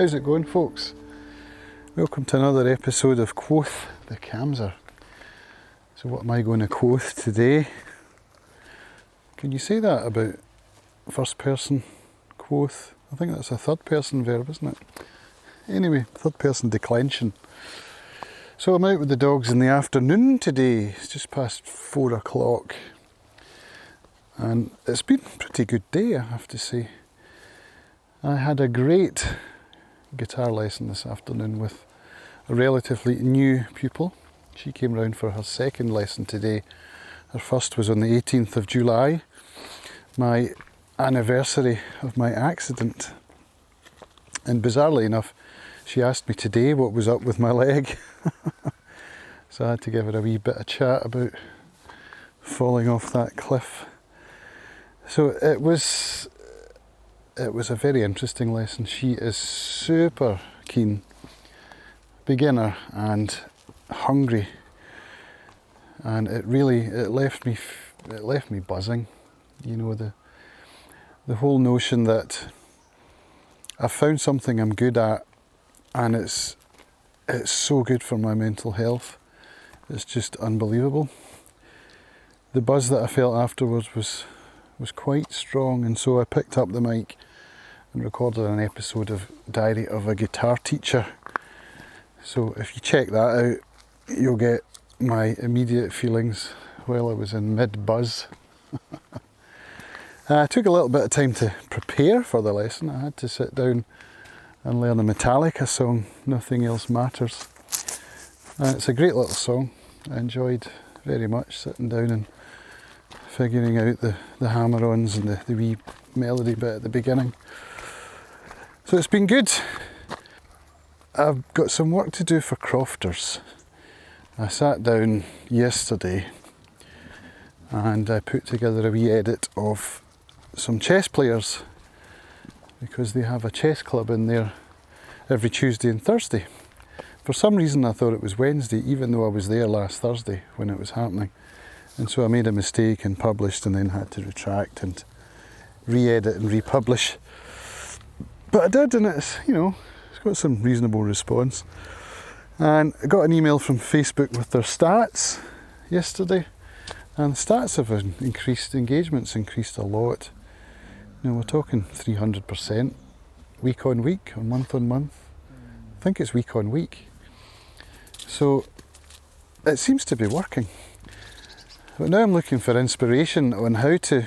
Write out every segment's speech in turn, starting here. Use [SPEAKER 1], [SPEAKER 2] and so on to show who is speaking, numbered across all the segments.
[SPEAKER 1] How's it going, folks? Welcome to another episode of Quoth the Camser. So what am I going to quoth today? Can you say that about first person quoth? I think that's a third person verb, isn't it? Anyway, third person declension. So I'm out with the dogs in the afternoon today. It's just past 4 o'clock. And it's been a pretty good day, I have to say. I had a great guitar lesson this afternoon with a relatively new pupil. She came round for her second lesson today. Her first was on the 18th of July, my anniversary of my accident. And bizarrely enough, she asked me today what was up with my leg. So I had to give her a wee bit of chat about falling off that cliff. So it was a very interesting lesson. She is super keen, beginner and hungry, and it left me buzzing. You know, the whole notion that I've found something I'm good at, and it's so good for my mental health. It's just unbelievable. The buzz that I felt afterwards was quite strong, and so I picked up the mic and recorded an episode of Diary of a Guitar Teacher. So if you check that out, you'll get my immediate feelings while I was in mid-buzz. I took a little bit of time to prepare for the lesson. I had to sit down and learn a Metallica song, Nothing Else Matters. It's a great little song. I enjoyed very much sitting down and figuring out the hammer-ons and the wee melody bit at the beginning. So it's been good. I've got some work to do for Crofters. I sat down yesterday and I put together a wee edit of some chess players, because they have a chess club in there every Tuesday and Thursday. For some reason I thought it was Wednesday, even though I was there last Thursday when it was happening. And so I made a mistake and published, and then had to retract and re-edit and republish. But I did, and it's got some reasonable response. And I got an email from Facebook with their stats yesterday, and the stats have increased, engagement's increased a lot. We're talking 300% week on week or month on month. I think it's week on week. So it seems to be working. But now I'm looking for inspiration on how to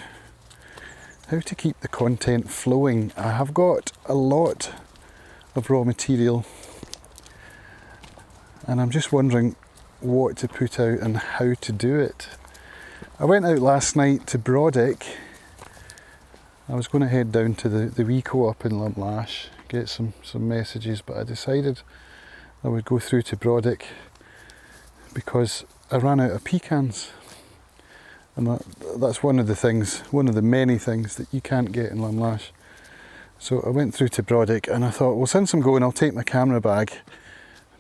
[SPEAKER 1] keep the content flowing. I have got a lot of raw material, and I'm just wondering what to put out and how to do it. I went out last night to Brodick. I was going to head down to the wee co-op in Lumlash, get some messages, but I decided I would go through to Brodick because I ran out of pecans. And that's one of the many things that you can't get in Lumlash. So I went through to Brodick, and I thought, well, since I'm going, I'll take my camera bag,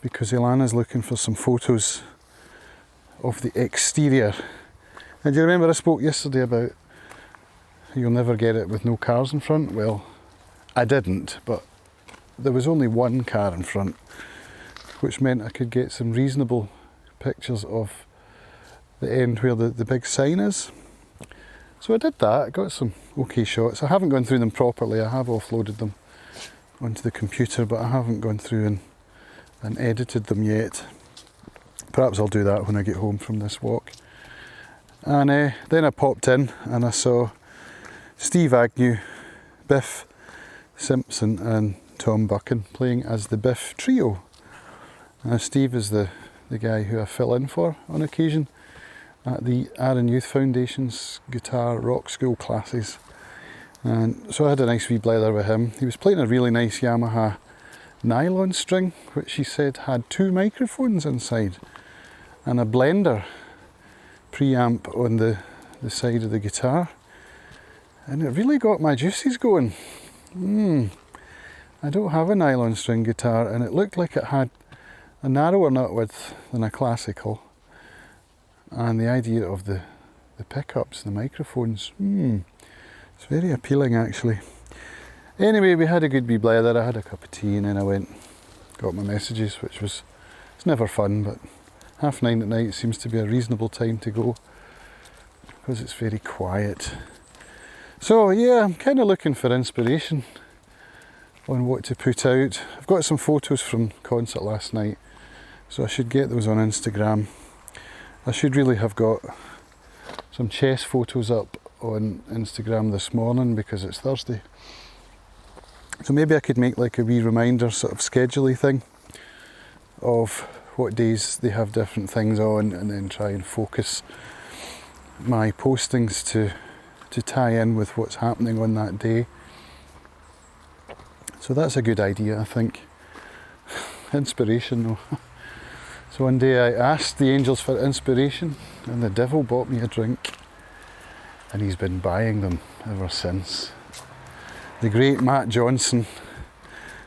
[SPEAKER 1] because Ilana's looking for some photos of the exterior. And do you remember I spoke yesterday about you'll never get it with no cars in front? Well, I didn't, but there was only one car in front, which meant I could get some reasonable pictures of the end where the big sign is. So I did that. I got some okay shots. I haven't gone through them properly. I have offloaded them onto the computer, but I haven't gone through and edited them yet. Perhaps I'll do that when I get home from this walk. And then I popped in and I saw Steve Agnew, Biff Simpson and Tom Buchan playing as the Biff Trio. Steve is the guy who I fill in for on occasion at the Aaron Youth Foundation's guitar rock school classes. And so I had a nice wee blether with him. He was playing a really nice Yamaha nylon string, which he said had 2 microphones inside and a blender preamp on the side of the guitar. And it really got my juices going. I don't have a nylon string guitar, and it looked like it had a narrower nut width than a classical. And the idea of the pickups, the microphones, it's very appealing actually. Anyway, we had a good wee blether. I had a cup of tea and then I went, got my messages, which was, it's never fun, but 9:30 at night seems to be a reasonable time to go because it's very quiet. So yeah, I'm kind of looking for inspiration on what to put out. I've got some photos from concert last night, so I should get those on Instagram. I should really have got some chess photos up on Instagram this morning because it's Thursday. So maybe I could make like a wee reminder sort of schedule-y thing of what days they have different things on, and then try and focus my postings to tie in with what's happening on that day. So that's a good idea, I think. Inspiration though. So one day I asked the angels for inspiration and the devil bought me a drink, and he's been buying them ever since. The great Matt Johnson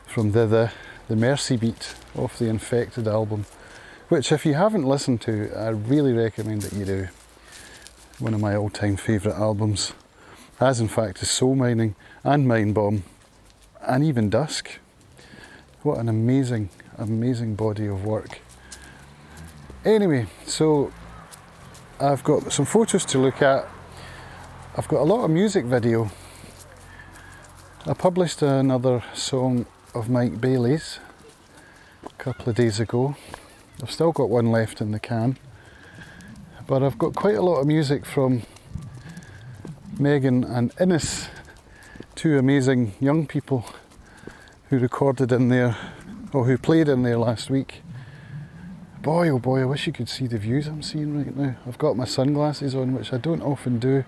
[SPEAKER 1] from the Mercy Beat off the Infected album, which if you haven't listened to, I really recommend that you do. One of my all-time favourite albums, as in fact is Soul Mining and Mind Bomb and even Dusk. What an amazing, amazing body of work. Anyway, so I've got some photos to look at. I've got a lot of music video. I published another song of Mike Bailey's a couple of days ago. I've still got one left in the can, but I've got quite a lot of music from Megan and Innes, two amazing young people who recorded in there, or who played in there last week. Boy, oh boy, I wish you could see the views I'm seeing right now. I've got my sunglasses on, which I don't often do.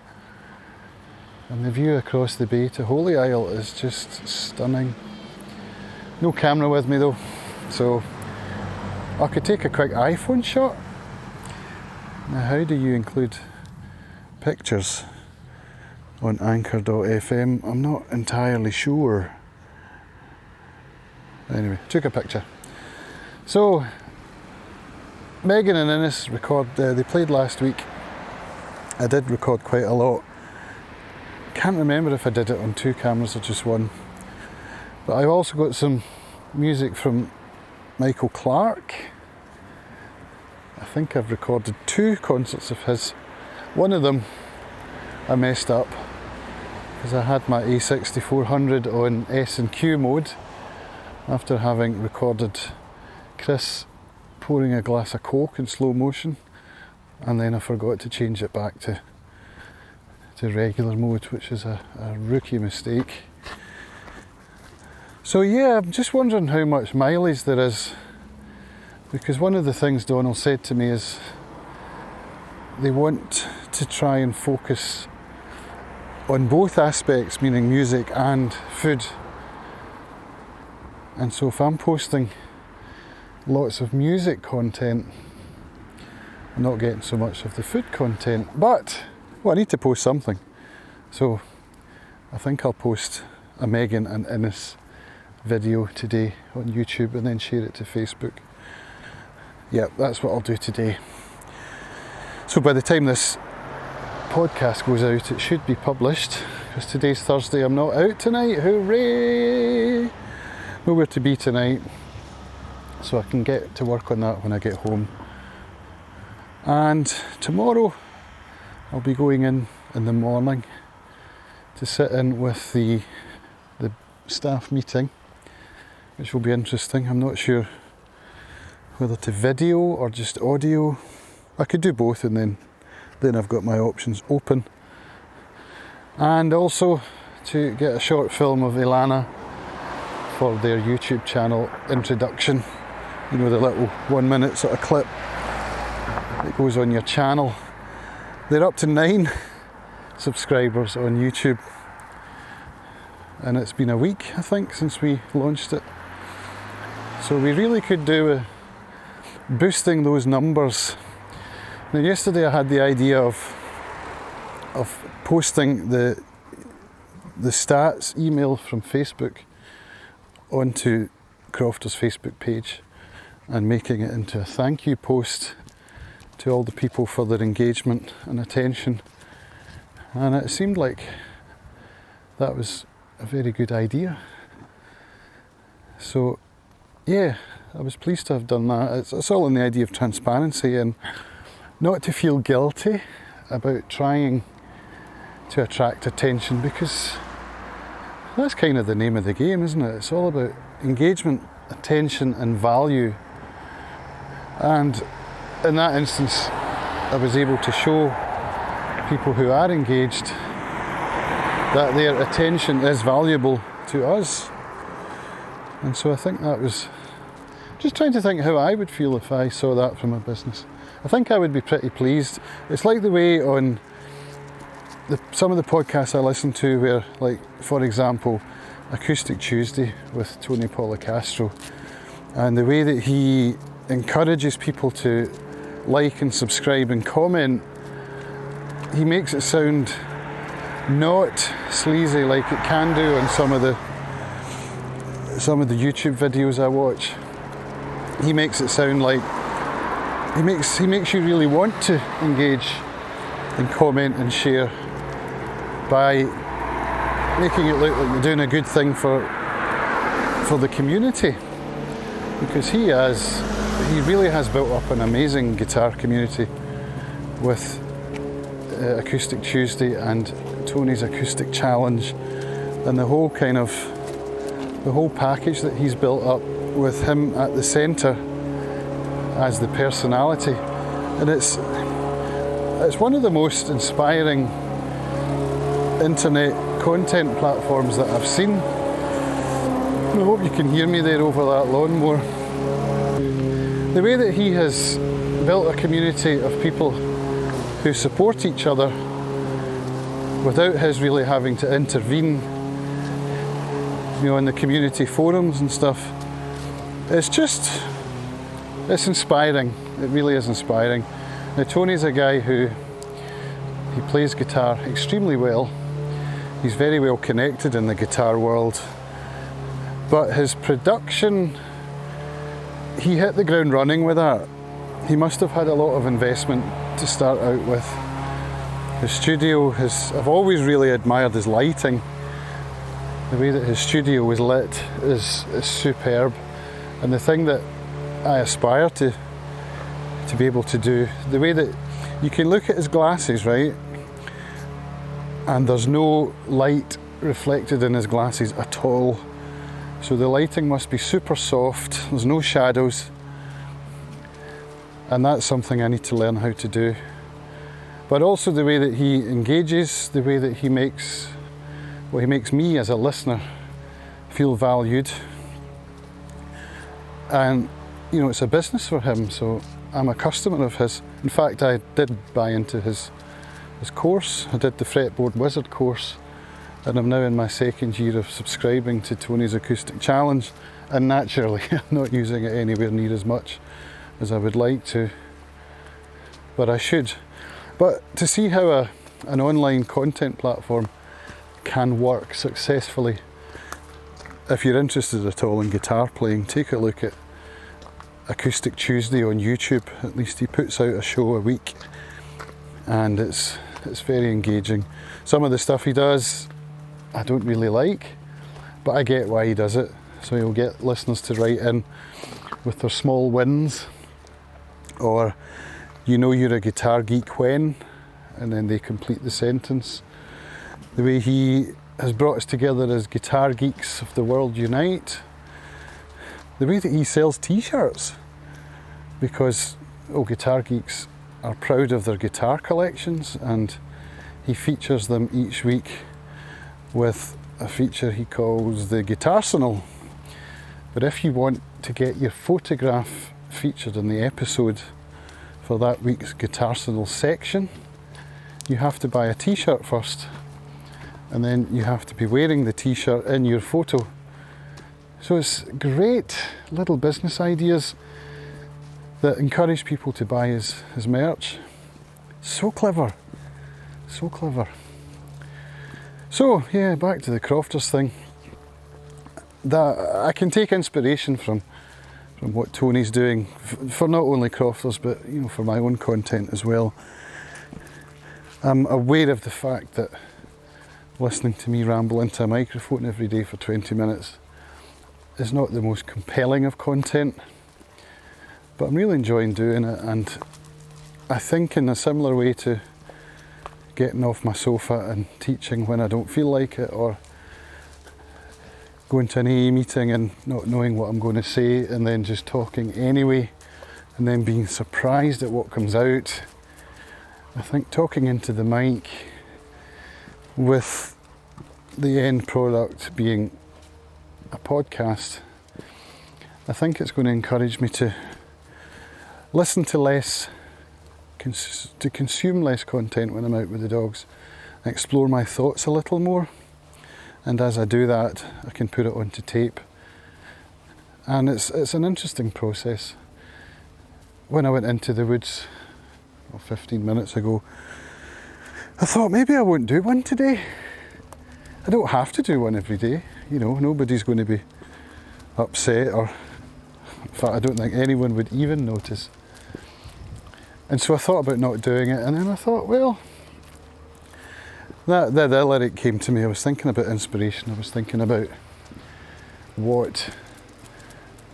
[SPEAKER 1] And the view across the bay to Holy Isle is just stunning. No camera with me though, so I could take a quick iPhone shot. Now how do you include pictures on anchor.fm? I'm not entirely sure. Anyway, took a picture. So, Megan and Innes they played last week. I did record quite a lot. Can't remember if I did it on 2 cameras or just one. But I've also got some music from Michael Clark. I think I've recorded 2 concerts of his. One of them I messed up because I had my A6400 on S&Q mode after having recorded Chris pouring a glass of Coke in slow motion, and then I forgot to change it back to regular mode, which is a rookie mistake. So yeah, I'm just wondering how much mileage there is, because one of the things Donald said to me is they want to try and focus on both aspects, meaning music and food. And so if I'm posting lots of music content, I'm not getting so much of the food content, but well, I need to post something. So I think I'll post a Megan and Innes video today on YouTube and then share it to Facebook. Yep, that's what I'll do today. So by the time this podcast goes out, it should be published, because today's Thursday. I'm not out tonight. Hooray! Nowhere to be tonight, so I can get to work on that when I get home. And tomorrow I'll be going in the morning to sit in with the staff meeting, which will be interesting. I'm not sure whether to video or just audio. I could do both, and then I've got my options open. And also to get a short film of Ilana for their YouTube channel introduction. You know, the little 1 minute sort of clip that goes on your channel. They're up to 9 subscribers on YouTube, and it's been a week, I think, since we launched it. So we really could do with boosting those numbers. Now, yesterday I had the idea of posting the stats email from Facebook onto Crofter's Facebook page and making it into a thank you post to all the people for their engagement and attention. And it seemed like that was a very good idea. So yeah, I was pleased to have done that. It's all in the idea of transparency and not to feel guilty about trying to attract attention, because that's kind of the name of the game, isn't it? It's all about engagement, attention and value. And in that instance, I was able to show people who are engaged that their attention is valuable to us. And so I think that was just trying to think how I would feel if I saw that from a business. I think I would be pretty pleased. It's like the way on some of the podcasts I listen to where, like, for example, Acoustic Tuesday with Tony Polecastro, and the way that he encourages people to like and subscribe and comment, he makes it sound not sleazy like it can do on some of the YouTube videos I watch. He makes it sound like he makes you really want to engage and comment and share by making it look like you're doing a good thing for the community, because he really has built up an amazing guitar community with Acoustic Tuesday and Tony's Acoustic Challenge and the whole package that he's built up with him at the centre as the personality. And it's one of the most inspiring internet content platforms that I've seen. I hope you can hear me there over that lawnmower. The way that he has built a community of people who support each other without his really having to intervene, in the community forums and stuff, it's inspiring. It really is inspiring. Now, Tony's a guy he plays guitar extremely well. He's very well connected in the guitar world, but his production, he hit the ground running with that. He must have had a lot of investment to start out with. His studio, I've always really admired his lighting. The way that his studio is lit is superb. And the thing that I aspire to be able to do, the way that you can look at his glasses, right? And there's no light reflected in his glasses at all. So the lighting must be super soft, there's no shadows. And that's something I need to learn how to do. But also the way that he engages, the way that he makes me as a listener feel valued. And it's a business for him, so I'm a customer of his. In fact, I did buy into his course. I did the Fretboard Wizard course, and I'm now in my second year of subscribing to Tony's Acoustic Challenge, and naturally I'm not using it anywhere near as much as I would like to, but I should. But to see how an online content platform can work successfully, if you're interested at all in guitar playing, take a look at Acoustic Tuesday on YouTube. At least he puts out a show a week, and it's very engaging. Some of the stuff he does I don't really like, but I get why he does it. So he'll get listeners to write in with their small wins, or you're a guitar geek when, and then they complete the sentence. The way he has brought us together as guitar geeks of the world unite. The way that he sells t-shirts, because guitar geeks are proud of their guitar collections, and he features them each week with a feature he calls the Guitarsenal. But if you want to get your photograph featured in the episode for that week's Guitarsenal section, you have to buy a t-shirt first, and then you have to be wearing the t-shirt in your photo. So it's great little business ideas that encourage people to buy his merch. So clever, so clever. So yeah, back to the Crofters thing. That I can take inspiration from what Tony's doing for not only Crofters, but for my own content as well. I'm aware of the fact that listening to me ramble into a microphone every day for 20 minutes is not the most compelling of content, but I'm really enjoying doing it, and I think in a similar way to getting off my sofa and teaching when I don't feel like it, or going to an AA meeting and not knowing what I'm going to say and then just talking anyway and then being surprised at what comes out. I think talking into the mic with the end product being a podcast, I think it's going to encourage me to listen to less, to consume less content when I'm out with the dogs, explore my thoughts a little more, and as I do that I can put it onto tape, and it's an interesting process. When I went into the woods 15 minutes ago, I thought maybe I won't do one today. I don't have to do one every day, you know, nobody's going to be upset, or in fact I don't think anyone would even notice. And so I thought about not doing it, and then I thought, well, the lyric came to me. I was thinking about inspiration. I was thinking about what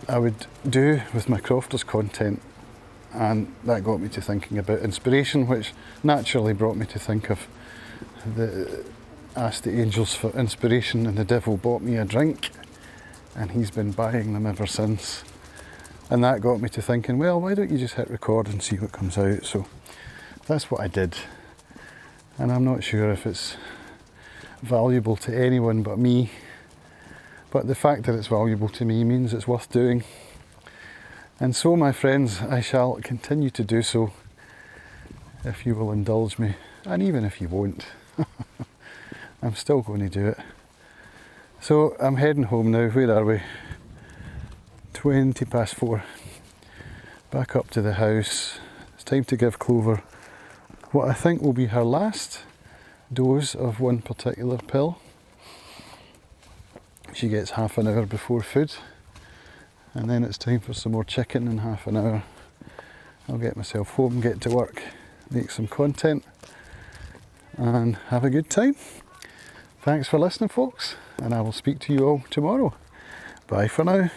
[SPEAKER 1] I would do with my Crofters content, and that got me to thinking about inspiration, which naturally brought me to think of the asked the angels for inspiration and the devil bought me a drink, and he's been buying them ever since. And that got me to thinking, well, why don't you just hit record and see what comes out? So that's what I did, and I'm not sure if it's valuable to anyone but me, but the fact that it's valuable to me means it's worth doing. And so, my friends, I shall continue to do so if you will indulge me, and even if you won't. I'm still going to do it. So I'm heading home now. Where are we? 4:20. Back up to the house. It's time to give Clover what I think will be her last dose of one particular pill. She gets half an hour before food, and then it's time for some more chicken in half an hour. I'll get myself home, get to work, make some content, and have a good time. Thanks for listening, folks, and I will speak to you all tomorrow. Bye for now.